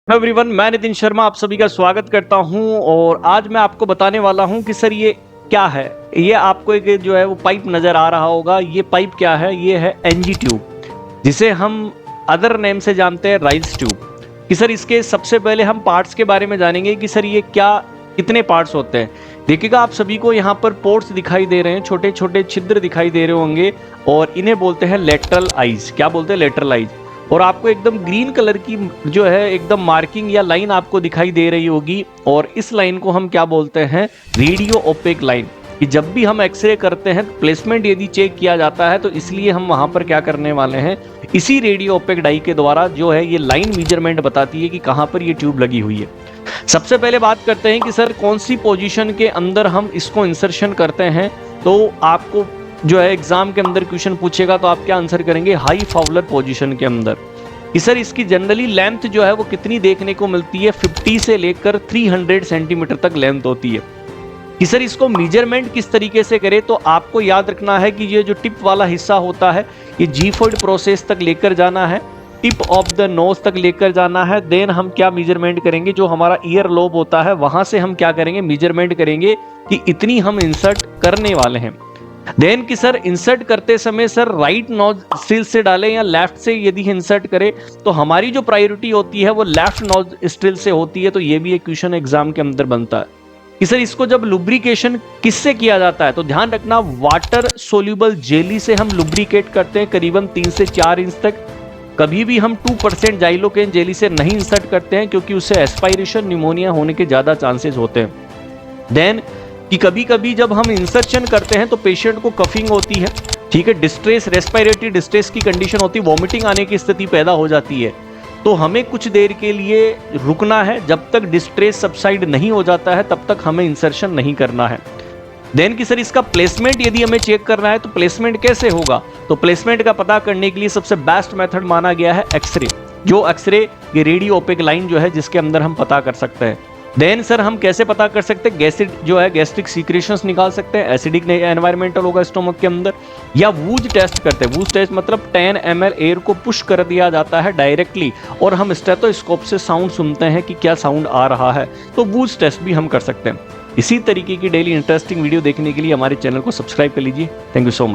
Hello everyone, मैं नितिन शर्मा आप सभी का स्वागत करता हूं। और आज मैं आपको बताने वाला हूं कि सर ये क्या है। ये आपको एक जो है वो पाइप नज़र आ रहा होगा। ये पाइप क्या है? ये है एनजी ट्यूब, जिसे हम अदर नेम से जानते हैं राइस ट्यूब। कि सर इसके सबसे पहले हम पार्ट्स के बारे में जानेंगे कि सर ये क्या कितने पार्ट्स होते हैं। देखिएगा, आप सभी को यहाँ पर पोर्ट्स दिखाई दे रहे हैं, छोटे छोटे छिद्र दिखाई दे रहे होंगे, और इन्हें बोलते हैं लेटरल आइज। क्या बोलते हैं? Lateral eyes. और आपको एकदम ग्रीन कलर की जो है एकदम मार्किंग या लाइन आपको दिखाई दे रही होगी, और इस लाइन को हम क्या बोलते हैं? Radio OPEC line. कि जब भी हम एक्सरे करते हैं, प्लेसमेंट यदि चेक किया जाता है, तो इसलिए हम वहां पर क्या करने वाले हैं, इसी रेडियो ओपेक डाई के द्वारा जो है ये लाइन मेजरमेंट बताती है कि कहां पर ये ट्यूब लगी हुई है। सबसे पहले बात करते हैं कि सर कौन सी पोजीशन के अंदर हम इसको इंसर्शन करते हैं। तो आपको जो है एग्जाम के अंदर क्वेश्चन पूछेगा तो आप क्या आंसर करेंगे? हाई फाउलर पोजीशन के अंदर। कि सर इसकी जनरली लेंथ जो है वो कितनी देखने को मिलती है? 50 से लेकर 300 सेंटीमीटर तक लेंथ होती है। कि सर इसको मेजरमेंट किस तरीके से करें, तो आपको याद रखना है कि ये जो टिप वाला हिस्सा होता है, ये जीफोल्ड प्रोसेस तक लेकर जाना है, टिप ऑफ द नोज तक लेकर जाना है। देन हम क्या मेजरमेंट करेंगे? जो हमारा ईयर लोब होता है वहां से हम क्या करेंगे? मेजरमेंट करेंगे कि इतनी हम इंसर्ट करने वाले हैं। देन कि सर इंसर्ट करते समय सर राइट नोस्ट्रिल से डालें या लेफ्ट से यदि इंसर्ट करें, तो हमारी जो प्रायोरिटी होती है वो लेफ्ट नोस्ट्रिल से होती है। तो ये भी एक क्वेश्चन एग्जाम के अंदर बनता है कि सर इसको जब लुब्रिकेशन किससे किया जाता है, तो ध्यान रखना वाटर सोल्यूबल जेली से हम लुब्रिकेट करते हैं करीबन 3 से 4 इंच तक। कभी भी हम 2% जाइलोकेन जेली से नहीं इंसर्ट करते हैं, क्योंकि उससे एस्पायरेशन निमोनिया होने के ज्यादा चांसेस होते हैं। देन कि कभी कभी जब हम इंसर्शन करते हैं तो पेशेंट को कफिंग होती है, ठीक है, डिस्ट्रेस, रेस्पिरेटरी डिस्ट्रेस की कंडीशन होती है, वॉमिटिंग आने की स्थिति पैदा हो जाती है। तो हमें कुछ देर के लिए रुकना है, जब तक डिस्ट्रेस सबसाइड नहीं हो जाता है तब तक हमें इंसर्शन नहीं करना है। देन कि सर इसका प्लेसमेंट यदि हमें चेक करना है तो प्लेसमेंट कैसे होगा? तो प्लेसमेंट का पता करने के लिए सबसे बेस्ट मेथड माना गया है एक्सरे। जो एक्सरे ये रेडियो ओपेक लाइन जो है जिसके अंदर हम पता कर सकते हैं। देन सर हम कैसे पता कर सकते हैं? गैसिड जो है गैस्ट्रिक सीक्रेशंस निकाल सकते हैं, एसिडिक एनवायरमेंटल होगा स्टोमक के अंदर, या वूज टेस्ट करते हैं। वूज टेस्ट मतलब 10 ml एयर को पुश कर दिया जाता है डायरेक्टली, और हम स्टेथोस्कोप से साउंड सुनते हैं कि क्या साउंड आ रहा है। तो वूज टेस्ट भी हम कर सकते हैं। इसी तरीके की डेली इंटरेस्टिंग वीडियो देखने के लिए हमारे चैनल को सब्सक्राइब कर लीजिए। Thank you so much.